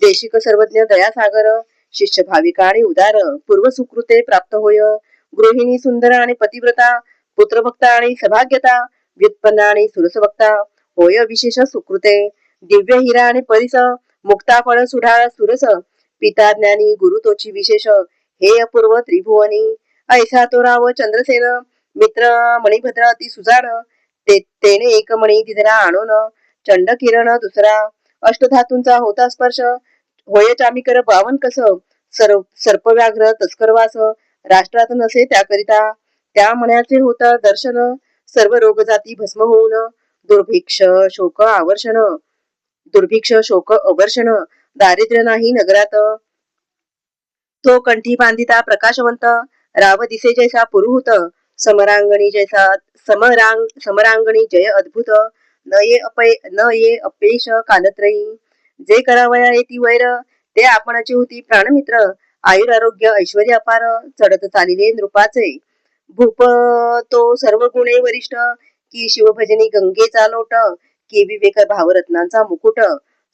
[SPEAKER 1] देशिक सर्वज्ञ दयासागर. शिष्य भाविका आणि उदार, पूर्व सुकृते प्राप्त होय. गृहिणी सुंदर आणि पतिव्रता, पुत्रभक्ता आणि सभाग्यता. व्युत्पन्न आणि सुरसभक्ता, होय विशेष सुकृते. दिव्य हिरा आणि परिस, मुक्ता फळ सुढाळ सुरस. पिता ज्ञानी गुरु तोची विशेष, हे अपूर्व त्रिभुवनी. ऐसा तो राव चंद्रसेन, मित्र मणिभद्र अति सुजाण. तेने एक मणी दिधरा आणून, चंड किरण दुसरा. अष्टधातूंचा होता स्पर्श, होय चामिकर बावन कस. सर्पव्याघ्र तस्करवास, राष्ट्रात नसे त्याकरिता. त्या मण्याचे होता दर्शन, सर्व रोग जाती भस्म होऊन. दुर्भिक्ष शोक अवर्षण, दारिद्र्य नाही नगरात. तो कंठी बांधिता प्रकाशवंत, राव दिसे जैसा पुरुहूत. समरांगणी जय अद्भुत, न ये अपेश कालत्रयी. जे करावया येती वैर, ते आपणाची होती प्राणमित्र. आयुर आरोग्य ऐश्वर्य अपार, चढत चालिले नृपाचे. भूप तो सर्व गुणे वरिष्ठ, की शिवभजनी गंगेचा लोट. की विवेक भावरत्नांचा मुकुट,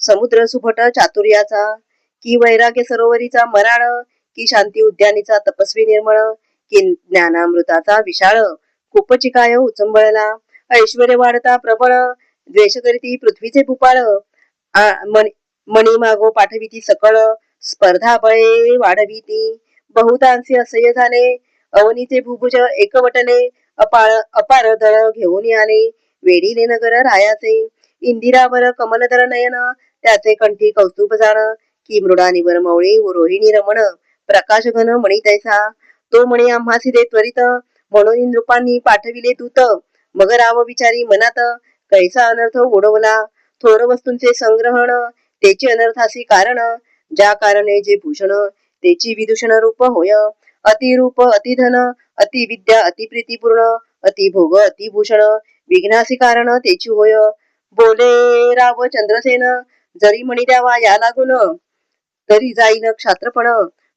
[SPEAKER 1] समुद्र सुभट चातुर्याचा. की वैराग्य सरोवरीचा मराळ, की शांती उद्यानीचा तपस्वी निर्मळ. की ज्ञानामृताचा विशाळ, कुपचिकाय उचंबळला. ऐश्वर्य वाढता प्रबळ, द्वेष करीती पृथ्वीचे भूपाळ. मणी मागो पाठविती सकळ, स्पर्धा बळे वाढविती. बहुतांशी असह्य झाले, अवनीचे भूभुज एकवटले. अपार दळ घेऊन आले, वेढीले नगर रायाचे. इंदिरावर कमलदर नयन, त्याचे कंठी कौस्तुभ जाण. की मृडानिवर मवळी रोहिणी रमण, प्रकाश घन मणी तैसा. तो मणी आम्हासी दे त्वरित, म्हणून नृपांनी पाठविले दूत. मग राव विचारी मनात, कैसा अनर्थ ओढवला. थोर वस्तूंचे संग्रहण, त्याची अनर्थासी कारण. ज्या कारणे जे भूषण, त्याची विदूषण रूप होय. अति रूप अति धन, अति विद्या अति प्रीतीपूर्ण, अति भोग अति भूषण, विघ्नासी कारण त्याची होय. बोले राव चंद्रसेन, जरी मणी द्यावा या लागून, तरी जाईन क्षात्रपण,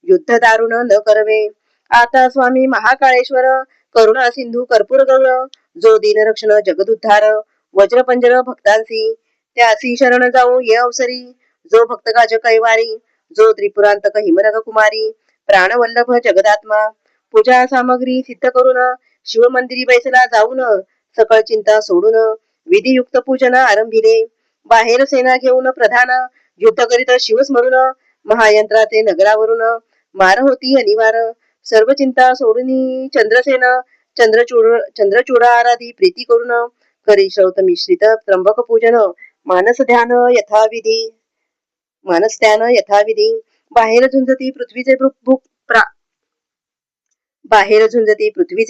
[SPEAKER 1] युद्ध दारुण न करवे. आता स्वामी महाकाळेश्वर, करुणा सिंधू कर्पूर गौर. जो दीनरक्षण जगदुद्धार, वज्रपंजर भक्तांसी त्यासी शरण जाऊ ये अवसरी जो भक्त गाज कैवारी जो त्रिपुरांतक हिमनग कुमारी प्राणवल्लभ जगदात्मा पूजा सामग्री सिद्ध करून शिवमंदिरी बैसला जाऊन सकळ चिंता सोडून विधियुक्त पूजन आरंभिले बाहेर सेना घेऊन प्रधान युद्ध करीत शिवस्मरून महायंत्राचे नगरावरून मार होती अनिवार सर्व चिंता सोडून चंद्रसेन चंद्रचूड आराधी प्रीती करून करी श्रौत मिश्रित त्र्यंबक पूजन मानस ध्यान यथाविधी बाहेर झुंजती पृथ्वीचे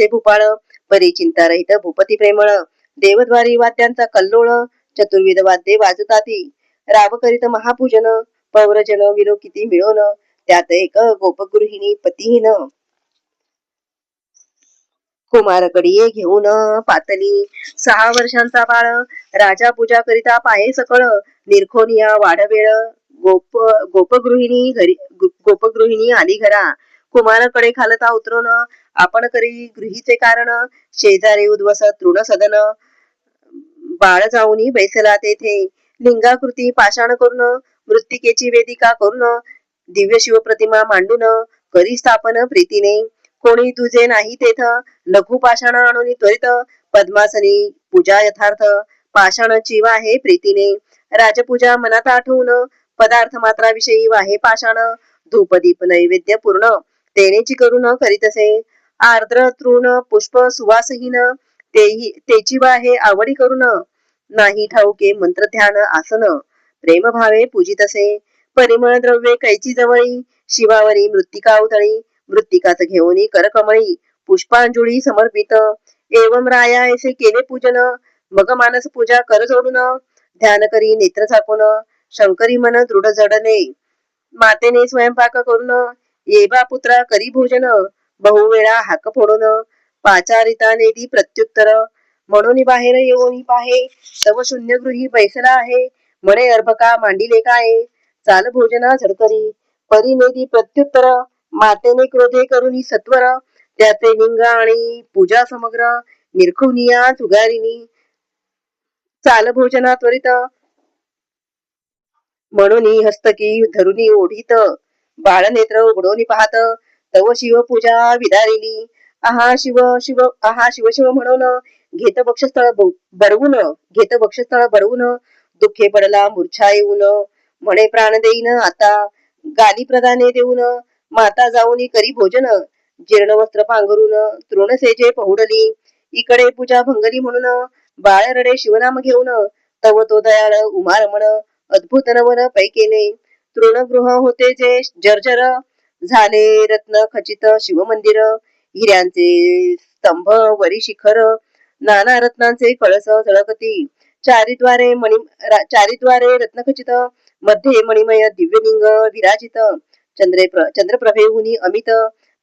[SPEAKER 1] भूपाळ परी चिंता रहित भूपती प्रेमळ देवद्वारी वाद्यांचा कल्लोळ चतुर्विध वाद्ये वाजताती राव करीत महापूजन पौरजन विलोकिती मिळवण त्यात एक गोपगृहिणी पतीहीन कुमारकडीये घेऊन पातली 6 वर्षांचा बाळ राजा पूजा करिता पाये सकळ निरखोनिया वाढवेळ गोपगृहिणी आली घरा कुमाराकडे खालता उतरून आपण करी गृहीचे कारण शेजारी उद्वस तृण सदन बाळ जाऊनी बैसला तेथे लिंगाकृती पाषाण करून मृत्तिकेची वेदिका करून दिव्य शिव प्रतिमा मांडून करी स्थापन प्रीतीने कोणी तुझे नाही तेथ लघु पाषाण आणून त्वरित पद्मासनी पूजा यथार्थ पाषाणाची वाहे प्रीतीने राजपूजा मनात आठवून पदार्थ मात्राविषयी वाहे पाषाण धूपदीप नैवेद्य पूर्ण तेनेची करून करीतसे आर्द्र तृण पुष्प सुवासहीन तेची वाहे आवडी करून नाही ठाऊके मंत्र ध्यान आसन प्रेमभावे पूजितसे परिमळ द्रव्ये कैची जवळी शिवावरी मृत्तिका उतळी मृत्तिकाच घेऊन करकमळी पुष्पांजुळी समर्पित एवम राया ऐसे केले पूजन मग मानस पूजा कर जोडून ध्यान करी नेत्र झाकून शंकरी मन दृढ जडले मातेने स्वयंपाक करून येबा पुत्रा करी भोजन बहुवेळा हाक फोडून पाचारिता नेदी प्रत्युत्तर म्हणून बाहेर येऊन पाहे तव शून्य गृही बैसला आहे म्हणे अर्भका मांडिले काय चाल भोजना झडकरी परी नेदी प्रत्युत्तर मातेने क्रोधे करुनी सत्वर त्याचे लिंग आणि पूजा समग्र निरखुनिया चुगारिनी चाल भोजना त्वरित म्हणून हस्तकी धरुनी ओढीत बाळ नेत्र उघडून पाहत तव शिव पूजा विदारिली आहा शिव शिव म्हणून घेत बक्षस्थळ बरवून दुःखे पडला मूर्छा येऊन म्हणे प्राण देईन आता गाली प्रदाने देऊन माता जाऊन करी भोजन जीर्ण वस्त्र पांघरून तृणसेजे पहुडली इकडे पूजा भंगली म्हणून बाळ रडे शिवनाम घेऊन तव तो दयाळ उमारमण अद्भुत नवन पैकेने तृणगृह होते जे जर्जर झाले रत्न खचित शिवमंदिर हिऱ्यांचे स्तंभ वरी शिखर नाना रत्नांचे कळस झळकती चारिद्वारे रत्नखचित मध्ये मणिमय दिव्यलिंग विराजित चंद्रप्रभेहुनी अमित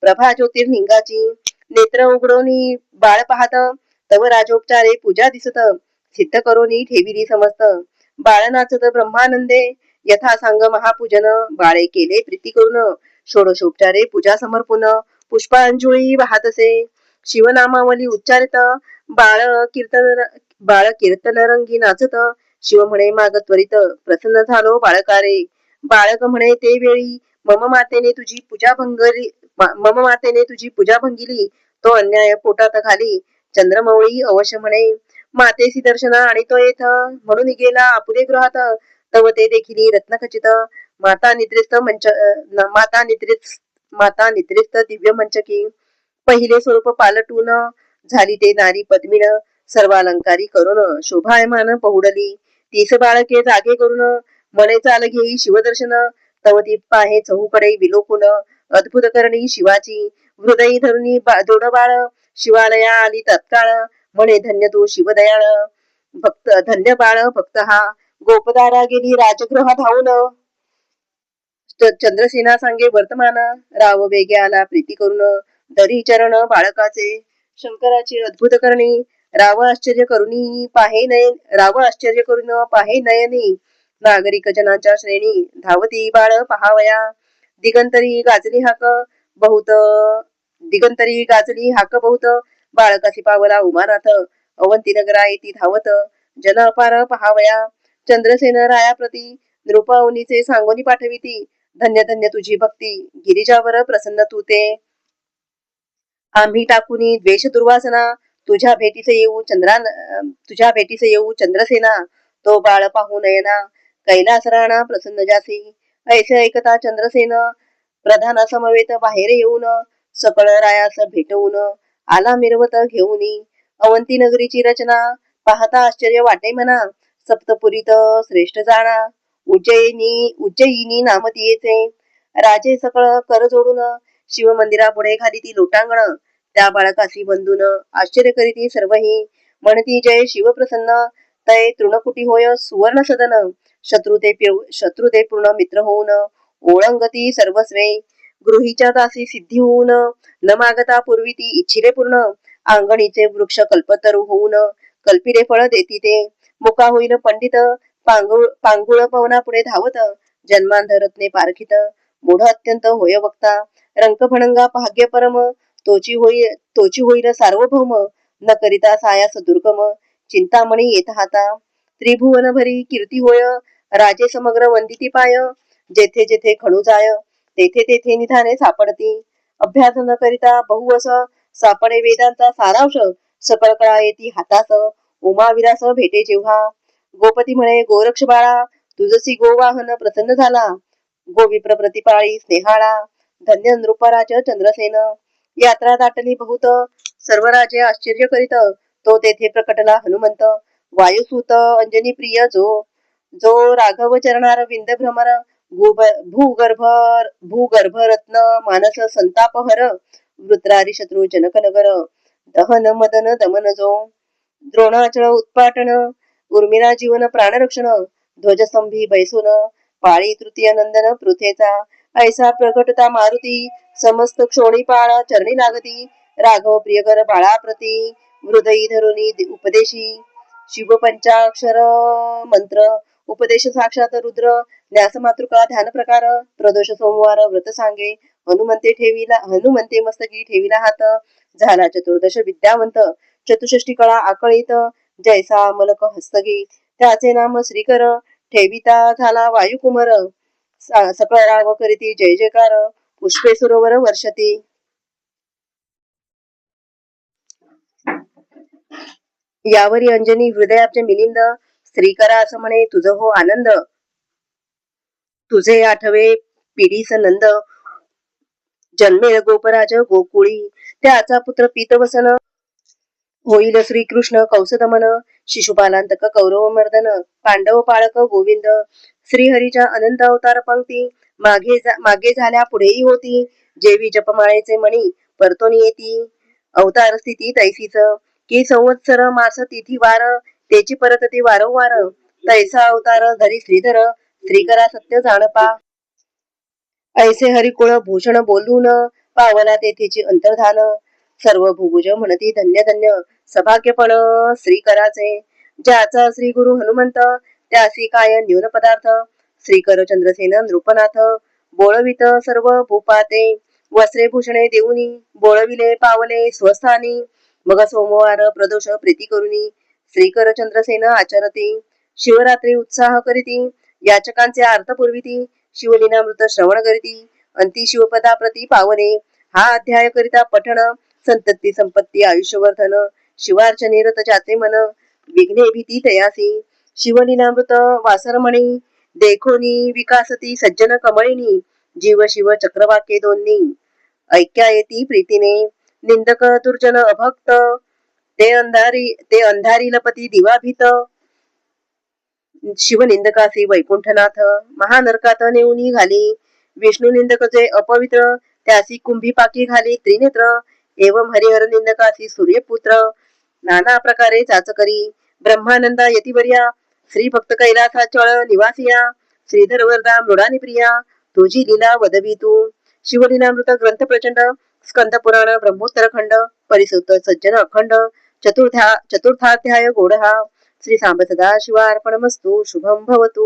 [SPEAKER 1] प्रभा ज्योतिर्लिंगाची नेत्र उघडोनी बाळ पाहत तव राजोपचारे पूजा दिसत सिद्ध करोनी ठेविली समस्त बाळ नाचत ब्रह्मानंदे यथा सांग महापूजन बाळे केले प्रीती करून षोडशोपचारे पूजा समर्पून पुष्पांजली वाहतसे शिवनामावली उच्चारित बाळ कीर्तनरंगी नाचत शिव म्हणे माग त्वरित प्रसन्न झालो बाळकारे बाळक म्हणे ते वेळी मम मातेने तुझी पूजा भंगिली तो अन्याय पोटात खाली चंद्रमौळी अवश्य म्हणे मातेसी दर्शना आणि तो येथ म्हणून गेला आपुले गृहात तव ते देखील रत्नखचित माता निद्रिस्त दिव्य मंचकी पहिले स्वरूप पालटून झाली ते नारी पद्मिन सर्वालंकारी करून शोभायमान पहुडली 30 बाळके जागे करून म्हणे चाल घेई शिवदर्शन तव ती पाहे चहूकडे विलोकून अद्भुत करणी शिवाची हृदयी धरुणी जोड बाळ शिवालया आली तत्काळ म्हणे धन्य तू शिवदयाळ भक्त धन्य बाळ भक्त हा गोपदारा गेली राजगृह धावून चंद्रसेना सांगे वर्तमान राव वेगे आला प्रीती करून दरी चरण बाळकाचे शंकराची अद्भुत करणी राव आश्चर्य करून पाहे नयनी नागरिक जनांच्या श्रेणी धावती बाळ पहावया दिगंतरी गाजली हाक बहुत बाळकाशी पावला उमानाथ अवंती नगरा येती धावत जन अपार पहावया. चंद्रसेन रायाप्रती नृपावनीचे सांगोनी पाठविती. धन्य धन्य तुझी भक्ती, गिरिजावर प्रसन्न तू ते. आम्ही टाकुनी द्वेष दुर्वासना, तुझ्या भेटीस येऊ चंद्रसेना. तो बाळ पाहू नयना, कैलास राणा प्रसन्न जासी. ऐसे ऐकता चंद्रसेन प्रधाना समवेत बाहेर येऊन, सकळ रायास भेटवून आला मिरवत घेऊनी. अवंती नगरीची रचना पाहता आश्चर्य वाटे मना. सप्तपुरीत श्रेष्ठ जाणा, उज्जयिनी नाम तियेचे. राजे सकळ कर जोडून शिव मंदिरापुढे घाली ती लोटांगण. त्या बाळकासी बंधून आश्चर्य करीती सर्वही. म्हणती जय शिवप्रसन्न, तय तृणकुटी होय सुवर्ण सदन. शत्रुते पूर्ण मित्र होऊन, ओळंगती सर्वस्वे. गृहीच्या दासी सिद्धी होऊन, न मागता पूर्वी ती इच्छिले पूर्ण. अंगणीचे वृक्ष कल्पतरू होऊन, कल्पिले फळ देती ते. मुका होईल पंडित, पांगुळ पवना पुढे धावत. जन्मांधरत्ने पारखित, मूढ अत्यंत होय वक्ता. रंकभणंगा भाग्य परम, तोची होईल सार्वभौम. न करिता सायास दुर्गम, चिंतामणी येत हाता. त्रिभुवन भरी कीर्ती होय, राजे समग्र वंदिती पाय. जेथे जेथे खणू जाय, तेथे तेथे निधाने सापडती. अभ्यास न करिता बहुवस, सापडे वेदांचा सारांश. सकळ कळा येती हातास, उमाविलास भेटे जेव्हा. गोपती म्हणे गोरक्ष बाळा, तुझसी गोवाहन प्रसन्न झाला. गोविप्र प्रतिपाळी स्नेहाळा, धन्य नृपराज चंद्रसेन. यात्रा दाटली बहुत, सर्व राजे आश्चर्य करीत. तो तेथे प्रकटला हनुमंत, वायुसूत अंजनी प्रिय जो. जो राघव चरणार विंद भ्रमर, भूगर्भ रत्न मानस संतापहर. वृत्रारी शत्रू जनक नगर, दहन मदन दमन जो. द्रोणाचळ उत्पाटन, उर्मिला जीवन प्राणरक्षण. ध्वजस्तंभी बैसून, पाळी तृतीय नंदन पृथेचा. ऐसा प्रकटता मारुती, समस्त क्षोणीपाळा चरणी लागती. राघव प्रियकर बाळाप्रती, हृदयी धरुनी उपदेशी. शिव पंचाक्षर मंत्र, उपदेश साक्षात रुद्र. न्यास मातृका ध्यान प्रकार, प्रदोष सोमवार व्रत सांगे. हनुमंते मस्तकी ठेविला हात. झाला चतुर्दश विद्यावंत, चतुष्षष्टी कळा आकळीत. जैसा मलक हस्तगी, त्याचे नाम श्रीकर. ठेविता झाला वायुकुमार, सकळ राग करीती जय जयकार. पुष्पे सरोवर वर्षती. यावरी अंजनी हृदयाब्ज मिलिंद, श्रीकरा असं म्हणे तुझ हो आनंद. तुझे आठवे पिढीस नंद, जन्मेल गोपराज गोकुळी. त्याचा पुत्र पीतवसन, होईल श्रीकृष्ण कौसदमन. शिशुपालांतक कौरव मर्दन, पांडव पाळक गोविंद. श्रीहरीच्या अनंत अवतार पंक्ती, मागे झाल्या पुढेही होती. जेवी जपमाळेचे मणी परतोनी येती. अवतार स्थिती तैसीच, की संवत्सर मास तिथी वार. त्याची परतती वारंवार. तैसा अवतार धरी श्रीधर, श्रीकरा सत्य जाणपा. ऐसे हरिकुळ भूषण बोलून, पावला तेथेची अंतर्धान. सर्व भुभुज म्हणती धन्य धन्य, सभाग्यपण श्रीकराचे. ज्याचा श्री गुरु हनुमंत, त्यासी काय न्यून पदार्थ. श्रीकर चंद्रसेन नृपनाथ, बोळवित सर्व भूपाते. वस्त्रे भूषणे देऊनी, बोळविले पावले स्वस्थानी. मग सोमवार प्रदोष प्रीती करुनी, श्रीकर चंद्रसेन आचरती. शिवरात्री उत्साह करीती, याचकांचे आर्त पुरविती. शिवलीनामृत श्रवण करीती, अंती शिवपदा प्रती पावने. हा अध्याय करिता पठण, संतती संपत्ती आयुष्यवर्धन. शिवार्चने रत जाते मन, विघ्ने भीती तयासी. शिवलीनामृत वासरमणी, देखोनी विकासती सज्जन कमळिनी. जीव शिव चक्रवाक्ये दोन्ही, ऐक्या येती प्रीतीने. निंदक दुर्जन अभक्त, ते अंधारी लपती दिवाभीत. शिवनिंदकासी वैकुंठनाथ, महानरकात नेऊनी घाली. विष्णू निंदक जे अपवित्र, त्यासी कुंभी पाकी घाली त्रिनेत्र. एवं हरिहर निंदकासी सूर्यपुत्र, नाना प्रकारे चाचकरी. ब्रह्मानंदा यतिवर्या, श्री भक्त कैलासा चळ निवासिया. श्रीधर वरदा मृडानी प्रिया, तुझी लीला वदवी तू. शिवलीलामृत ग्रंथ प्रचंड, स्कंद पुराण ब्रह्मोत्तर खंड. परिसुत सज्जन अखंड, चतुर्थाध्याय गोड हा. श्री सांब सदा शिवार्पणमस्तु. शुभम भवतु.